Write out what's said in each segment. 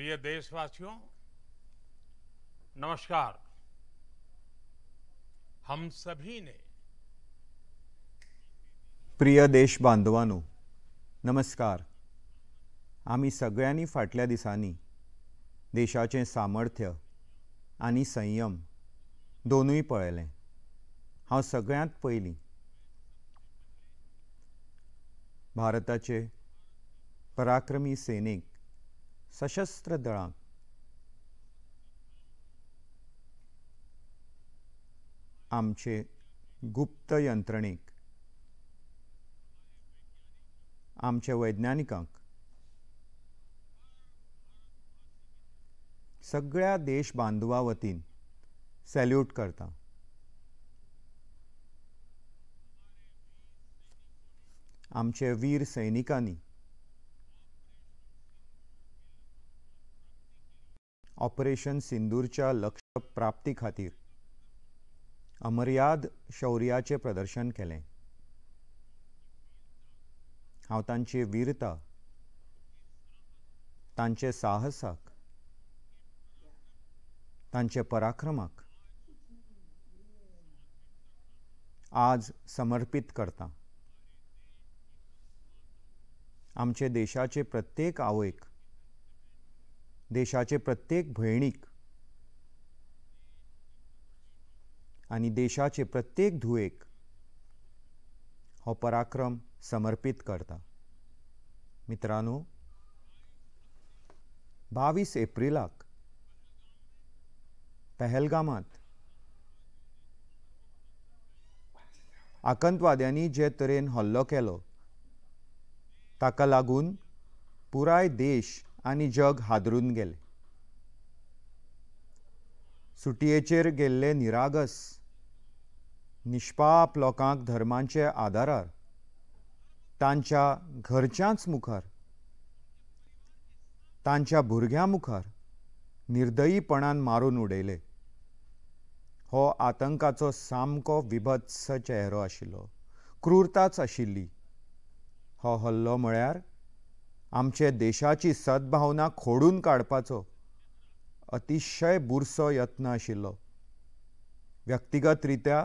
प्रिय देशवासियों, नमस्कार। हम सभी ने प्रिय देश बांधवांनो, नमस्कार। आम्ही सगळ्यांनी फाटल्या दिसांनी देशाचे सामर्थ्य आणि संयम दोनूय पळयलें। हांव सगळ्यांत पयलीं भारताचे पराक्रमी सैनीक सशस्त्र दळांक आमचे गुप्त यंत्रणेक आमच्या वैज्ञानिकांक सगळ्या देश बांधवां वतीन सॅल्यूट करता। आमचे वीर सैनिकांनी ऑपरेशन सिंदूरच्या लक्ष्य प्राप्ती खातीर अमर्याद शौर्याचे प्रदर्शन केलें। हांव तांची वीरता, तांचे साहसाक, तांचे पराक्रमाक आज समर्पित करता। आमचे देशाचे प्रत्येक आवयक, देशाचे प्रत्येक भयणीक आणि देशाचे प्रत्येक धुवेक हो पराक्रम समर्पित करता। मित्रांनो, 22 एप्रिलाक पहलगामांत आतंकवाद्यांनी जे तरेन हल्लो केलो ताका लागून पुराय देश आनी जग हादरून गेले। सुटयेचेर गेल्ले निरागस निष्पाप लोकांक धर्मांचे आदारार तांच्या घरच्यांच मुखार, तांच्या भुरग्यां मुखार निर्दयीपणान मारून उडयले। हो आतंकाचो सामको विभत्स चेहरो आशिल्लो, क्रूरताच आशिल्ली। हो हल्लो म्हळ्यार आमचे देशाची सद्भावना खोडून काडपाचो अतिशय बुरसो यत्न आशिल्लो। व्यक्तिगत रित्या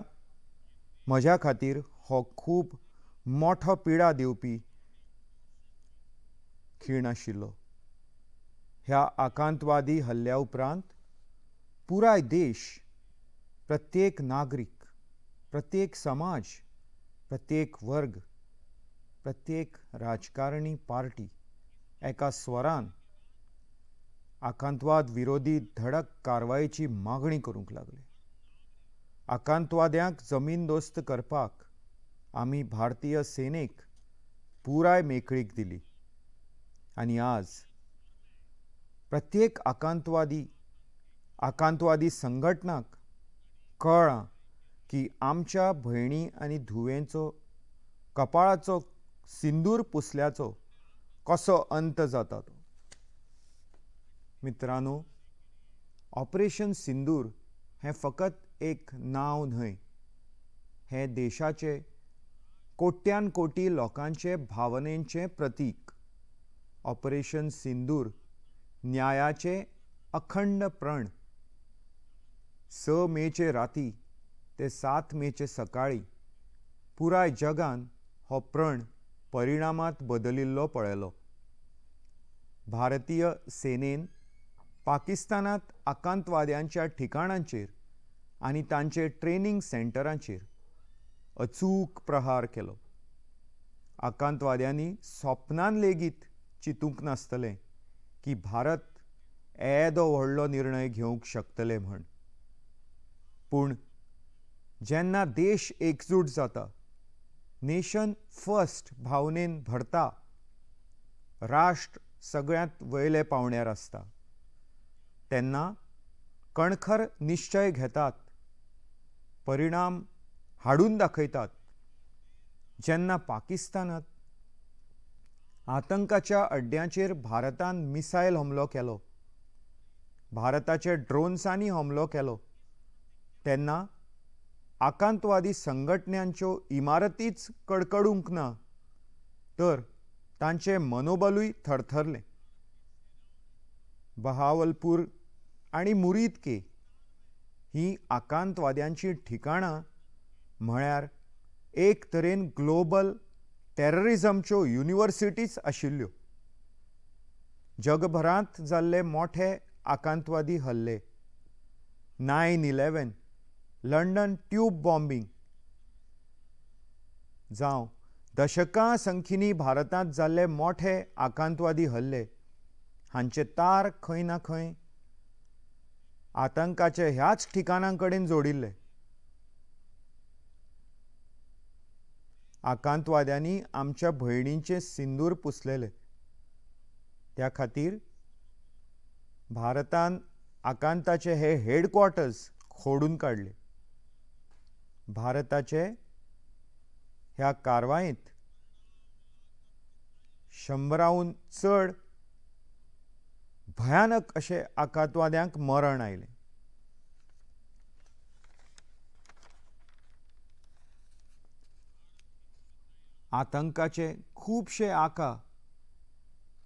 म्हज्या खातीर हो खूब मोठो पिडा दिवपी खीण आशिल्लो। ह्या आकांतवादी हल्ल्या उपरांत पुराय देश, प्रत्येक नागरीक, प्रत्येक समाज, प्रत्येक वर्ग, प्रत्येक राजकारणी पार्टी एका स्वरान आकांतवाद विरोधी धडक कारवायेची मागणी करूंक लागले। आकांतवाद्यांक जमीनदोस्त करपाक आमी भारतीय सेनेक पुराय मेकळीक दिली आनी आज प्रत्येक आकांतवादी संघटनाक कळ्ळां की आमच्या भयणी आनी धुवेंचो कपाळाचो सिंदूर पुसल्याचो कसो अंत जाता तो। मित्रांनो, ऑपरेशन सिंदूर हें फकत एक नांव न्हय, हें देशाचे कोट्यान कोटी लोकांचे भावनेचें प्रतीक। ऑपरेशन सिंदूर न्यायाचे अखंड प्रण 6 मेचे राती ते 7 मेचे सकाळी पुराय जगान हो प्रण परिणामांत बदलिल्लो पळयलो। भारतीय सेनेन पाकिस्तानांत आकांतवाद्यांच्या ठिकाणांचेर आनी तांचे ट्रेनिंग सेंटरांचेर अचूक प्रहार केलो। आकांतवाद्यांनी स्वप्नान लेगीत चिंतूंक नासतलें की भारत येदो व्हडलो निर्णय घेवंक शकतले म्हूण। पूण जेन्ना देश एकजूट जाता, नेशन फर्स्ट भावनेन भरता, राष्ट्र सगळ्यांत वयले पावण्यार आसता, तेन्ना कणखर निश्चय घेतात, परिणाम हाडून दाखयतात। जेन्ना पाकिस्तानात आतंकाच्या अड्ड्यांचेर भारतान मिसायल हमलो केलो, भारताचे ड्रोन्सांनी हमलो केलो, तेन्ना आकांतवादी संघटनांच्यो इमारतीच कडकडूंक ना, तर तांचे मनोबलूय थरथरलें। बहावलपूर आणि मुरीदके ही आकांतवाद्यांची ठिकाणां म्हळ्यार एक तरेन ग्लोबल टेररिझमच्यो युनिवर्सिटीज आशिल्ल्यो. जगभरांत जाल्ले मोठे आकांतवादी हल्ले, 9/11, लंडन ट्यूब बॉम्बिंग जावं दशकां संख्येनी भारतांत जाल्ले मोठे आकांतवादी हल्ले हांचे तार खंय ना खंय आतंकाचे ह्याच ठिकाणां कडेन जोडिल्ले. आकांतवाद्यांनी आमच्या भयणींचे सिंदूर पुसलेले. त्या खातीर भारतान आकांताचे हे हेडक्वॉर्टर्स खोडून काडले. भारताचे ह्या कारवायेंत 100हून चड भयानक अशे आकांतवाद्यांक मरण आयलें. आतंकाचे खूबशे आका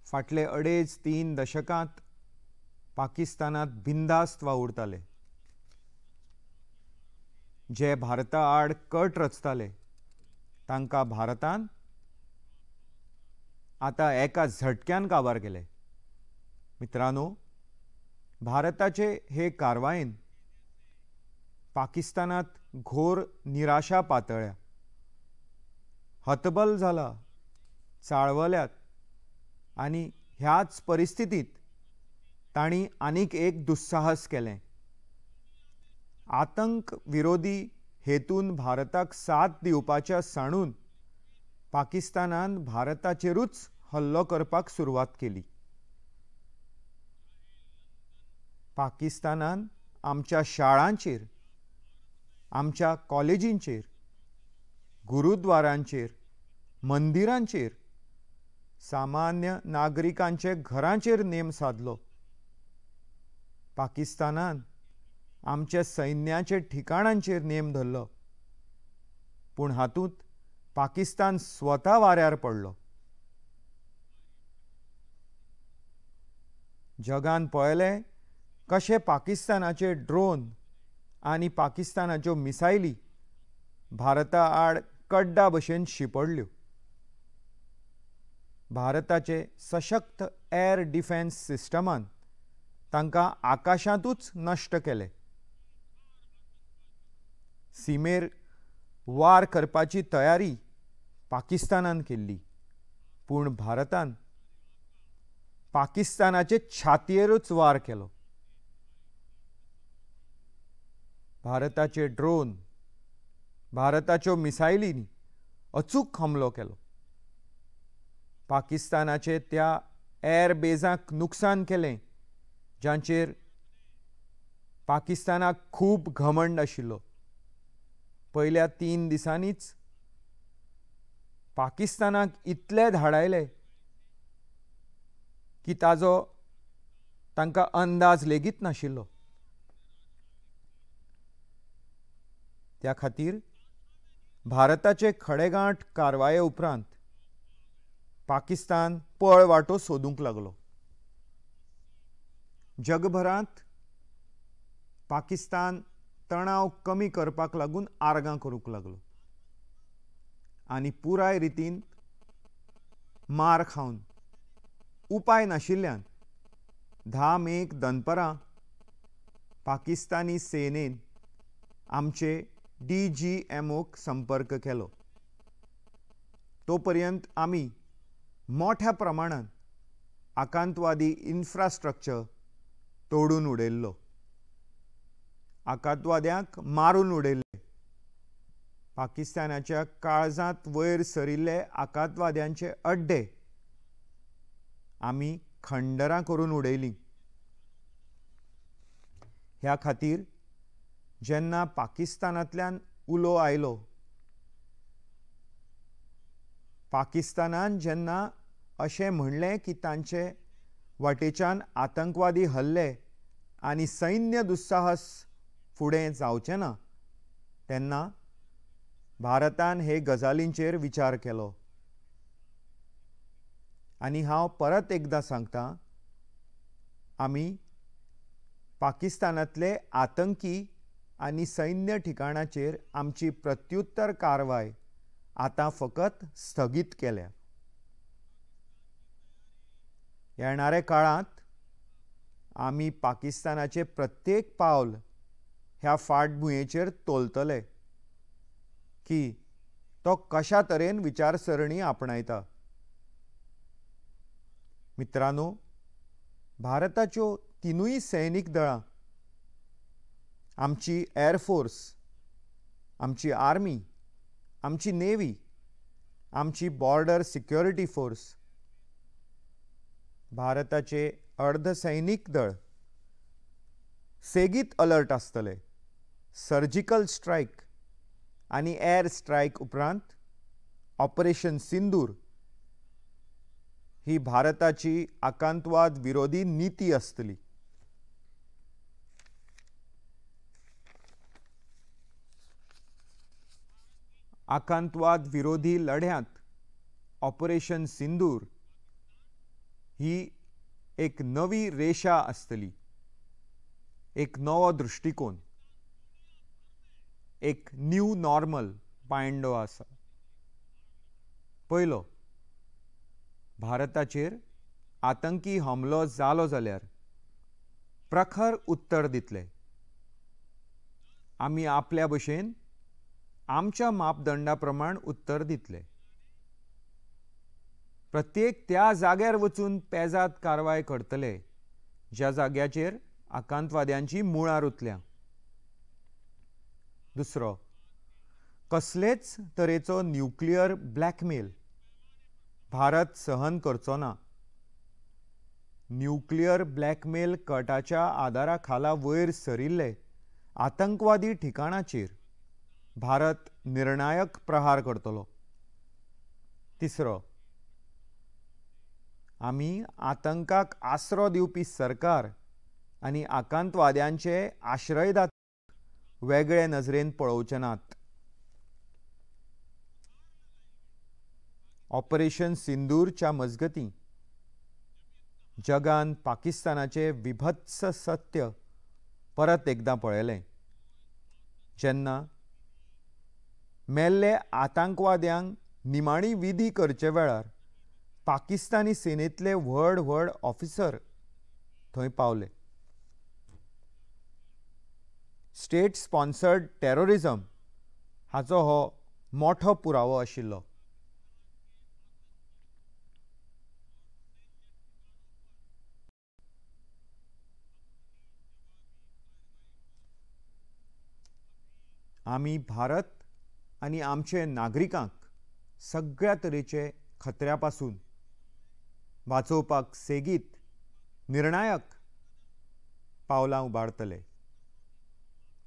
फाटले 2.5-3 दशकांत पाकिस्तानांत बिंदास्त वावुरताले. जे भारता आड कट रचताले तांकां भारतान आतां एका झटक्यान काबार केले. मित्रांनो, भारताचे हे कारवायेन पाकिस्तानांत घोर निराशा पातळ्ळ्या. हतबल जाला, चाळवल्यात आनी ह्याच परिस्थितींत तांणी आनीक एक दुस्साहस केलें. आतंक विरोधी हेतून भारताक साथ दिवपाच्या साणून पाकिस्तानान भारताचेरूच हल्लो करपाक सुरवात केली. पाकिस्तानान आमच्या शाळांचेर, आमच्या कॉलेजींचेर, गुरुद्वारांचेर, मंदिरांचेर, सामान्य नागरिकांचे घरांचेर नेम साधलो. पाकिस्तानान आमच्या सैन्याचे ठिकाणांचेर नेम धरलो. पूण हातूंत पाकिस्तान स्वता वाऱ्यार पडलो. जगान पळयलें कशे पाकिस्तानाचे ड्रोन आनी पाकिस्तानाच्यो मिसायली भारता आड कड्डा भशेन शिंपडल्यो. भारताचे सशक्त एअर डिफेन्स सिस्टमान तांकां आकाशांतूच नश्ट केले. सीमेर वार करपाची तयारी पाकिस्तानान केल्ली, पूण भारतान पाकिस्तानाचे छातयेरूच वार केलो. भारताचे ड्रोन, भारताच्यो मिसायलींनी अचूक हमलो केलो. पाकिस्तानाचे त्या एअर बेजांक नुकसान केलें जांचेर पाकिस्तानाक खूब घमंड आशिल्लो. पयल्या 3 दिसांनीच पाकिस्तानाक इतले धाडायले की ताजो तांकां अंदाज लेगीत नाशिल्लो. त्या खातीर भारताचे खडेगांठ कारवाये उपरांत पाकिस्तान पळवाटो सोदूंक लागलो. जगभरांत पाकिस्तान तणाव कमी करपाक लागून आर्गां करूंक लागलो आनी पुराय रितीन मार खावन उपाय नाशिल्ल्यान 10 मेक दनपारां पाकिस्तानी सेनेन आमचे DGMOक संपर्क केलो. तो पर्यंत आमी मोठ्या प्रमाणांत आकांतवादी इन्फ्रास्ट्रक्चर तोडून उडयल्लो, आकांतवाद्यांक मारून उडयल्ले, पाकिस्तानाच्या काळजांत वयर सरिल्ले आकांतवाद्यांचे अड्डे आमी खंडरां करून उडयलीं. ह्या खातीर जेन्ना पाकिस्तानांतल्यान उलो आयलो, पाकिस्तानान जेन्ना अशें म्हणलें की तांचे वाटेच्यान आतंकवादी हल्ले आनी सैन्य दुस्साहस फुडें जावचें ना, तेन्ना भारतान हे गजालींचेर विचार केलो. आनी हांव परत एकदां सांगतां, आमी पाकिस्तानांतले आतंकी आनी सैन्य ठिकाणाचेर आमची प्रत्युत्तर कारवाय आतां फकत स्थगीत केल्या. येणाऱ्या काळांत आमी पाकिस्तानाचें प्रत्येक पावल ह्या फाटभुंयेचेर तोलतले की तो कशा तरेन विचारसरणी आपणायता. मित्रांनो, भारताच्यो तिनूय सैनीक दळां, आमची एर फोर्स, आमची आर्मी, आमची नेव्ही, आमची बॉर्डर सिक्युरिटी फोर्स, भारताचे अर्धसैनीक दळ सेगीत अलर्ट आसतले. सर्जिकल स्ट्रायक आनी एर स्ट्रायक उपरांत ऑपरेशन सिंदूर ही भारताची आकांतवाद विरोधी नीती आसतली. आकांतवाद विरोधी लढ्यांत ऑपरेशन सिंदूर ही एक नवी रेषा आसतली, एक नवो दृश्टिकोन, एक न्यू नॉर्मल पायंडो आसा. पयलो, भारताचेर आतंकी हमलो जालो जाल्यार प्रखर उत्तर दितले. आमी आपल्या भशेन आमच्या मापदंडा प्रमाण उत्तर दितले. प्रत्येक त्या जाग्यार वचून पेजाद कारवाय करतले ज्या जाग्याचेर आकांतवाद्यांची मुळां रुतल्या. दुसरो, कसलेच तरेचो न्यूक्लियर ब्लॅकमेल भारत सहन करचो ना. न्यूक्लियर ब्लॅकमेल कटाच्या आदारा खाला वयर सरिल्ले आतंकवादी ठिकाणाचेर भारत निर्णायक प्रहार करतलो. तिसरो, आमी आतंकाक आसरो दिवपी सरकार आनी आकांतवाद्यांचे आश्रयदाते वेगळे नजरेन पळोवचे नात. ऑपरेशन सिंदूरच्या मजगतीं जगान पाकिस्तानाचे विभत्स सत्य परत एकदां पळयलें. जेन्ना मेल्ले आतंकवाद्यांक निमाणी विधी करचे वेळार पाकिस्तानी सेनेंतले व्हड व्हड ऑफिसर थंय पावले. स्टेट स्पॉन्सर्ड टेररिझम हाचो हो मोठो पुरावो आशिल्लो. आमी भारत आनी आमचे नागरिकांक सगळ्या तरेचे खत्र्या पासून वाचोवपाक सेगीत निर्णायक पावलां उबारतले,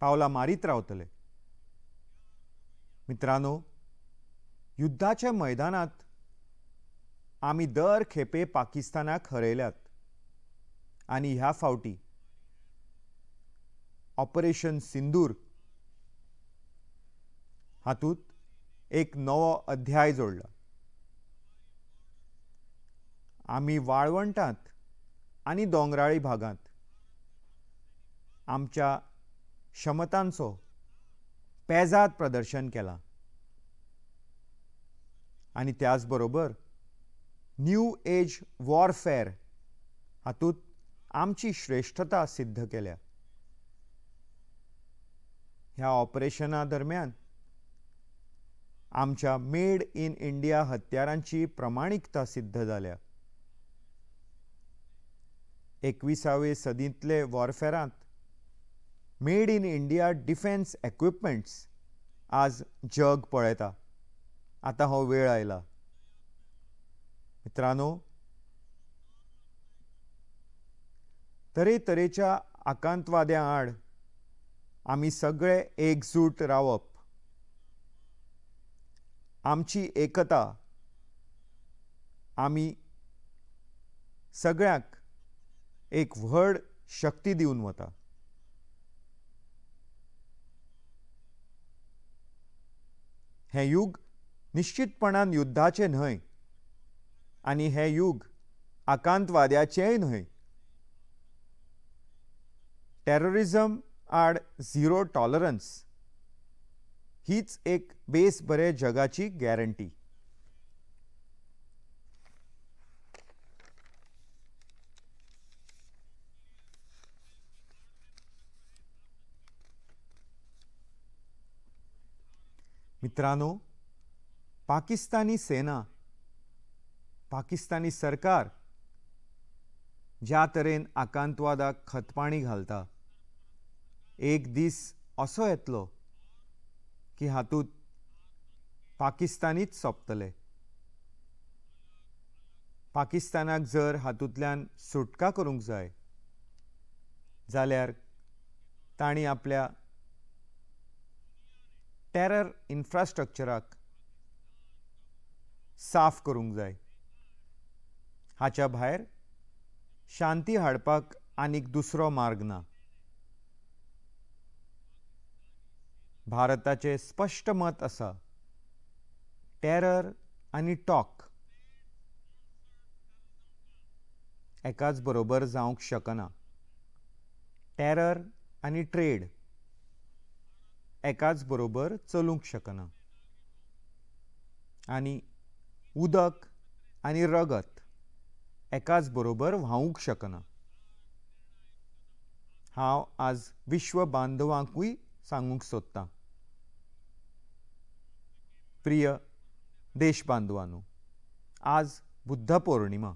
पावलां मारीत रावतले. मित्रांनो, युद्धाच्या मैदानांत आमी दर खेपे पाकिस्तानाक हरयल्यात आनी ह्या फावटी ऑपरेशन सिंदूर हातूंत एक नवो अध्याय जोडला. आमी वाळवंटांत आनी दोंगराळी भागांत आमच्या क्षमतांचो पेजाद प्रदर्शन केलां आनी त्याच बरोबर न्यू एज वॉरफेअर हातूंत आमची श्रेष्ठता सिद्ध केल्या. ह्या ऑपरेशना दरम्यान आमच्या मेड इन इंडिया हत्यारांची प्रमाणिकता सिद्ध जाल्या. 21वे सदींतले वॉरफेअरांत made in India defence equipments आज जग पळयता. आतां हो वेळ आयला. मित्रांनो, तरेतरेच्या आकांतवाद्यां आड आमी सगळे एकजूट रावप. आमची एकता आमी सगळ्यांक एक व्हड शक्ती दिवन वता. हें युग निश्चितपणान युद्धाचें न्हय आनी हें युग आकांतवाद्याचेंय न्हय. टेररिझम आड झिरो टॉलरन्स हीच एक बेस बरे जगाची गॅरंटी. मित्रांनो, पाकिस्तानी सेना, पाकिस्तानी सरकार ज्या तरेन आकांतवादाक खतपाणी घालता, एक दीस असो येतलो की हातूंत पाकिस्तानीच सोंपतले. पाकिस्तानाक जर हातूंतल्यान सुटका करूंक जाय जाल्यार तांणी आपल्या टेरर इन्फ्रास्ट्रक्चराक साफ करूंक जाय. हाच्या भायर शांती हाडपाक आनीक दुसरो मार्ग ना. भारताचे स्पश्ट मत आसा, टेरर आनी टॉक एकाच बरोबर जावंक शकना. टेरर आनी ट्रेड एकाच बरोबर चलूंक शकना. आनी उदक आनी रगत एकाच बरोबर व्हांवूंक शकना. हांव आज विश्व बांदवांकूय सांगूंक सोदतां. प्रिय देश बांदवांनो, आज बुद्ध पौर्णिमा.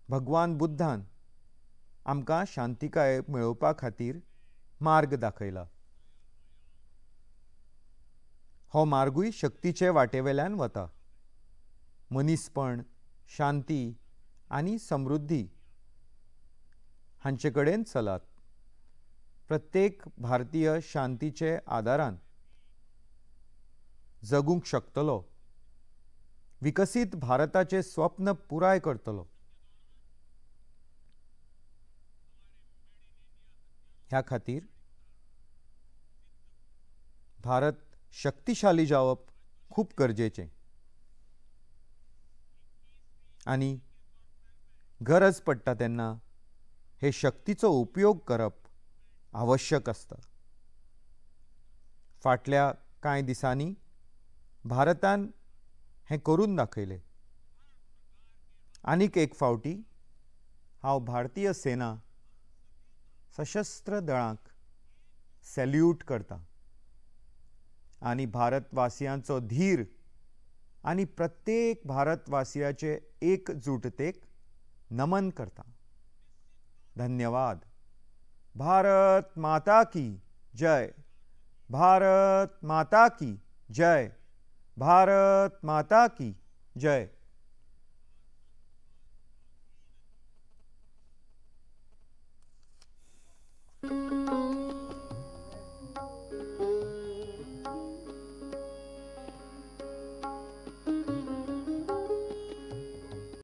भगवान बुद्धान आमकां शांतिकाय मेळोवपा खातीर मार्ग दाखयला. हो मार्गूय शक्तीचे वाटेवेल्यान वता. मनीसपण, शांती आनी समृद्धी हांचे कडेन चलात. प्रत्येक भारतीय शांतीचे आदारान जगूंक शकतलो, विकसीत भारताचे स्वप्न पुराय करतलो. ह्या खातीर भारत शक्तिशाली जावप खूब गरजेचें. आनी गरज पडटा तेन्ना हे शक्तीचो उपयोग करप आवश्यक आसता. फाटल्या कांय दिसांनी भारतान हें करून दाखयलें. आनीक एक फावटी हांव भारतीय सेना, सशस्त्र दळांक सॅल्यूट करतां आनी भारतवासियांचो धीर आनी प्रत्येक भारतवासियाचे एकजुटतेक नमन करतां. धन्यवाद. भारत माता की जय. भारत माता की जय. भारत माता की जय.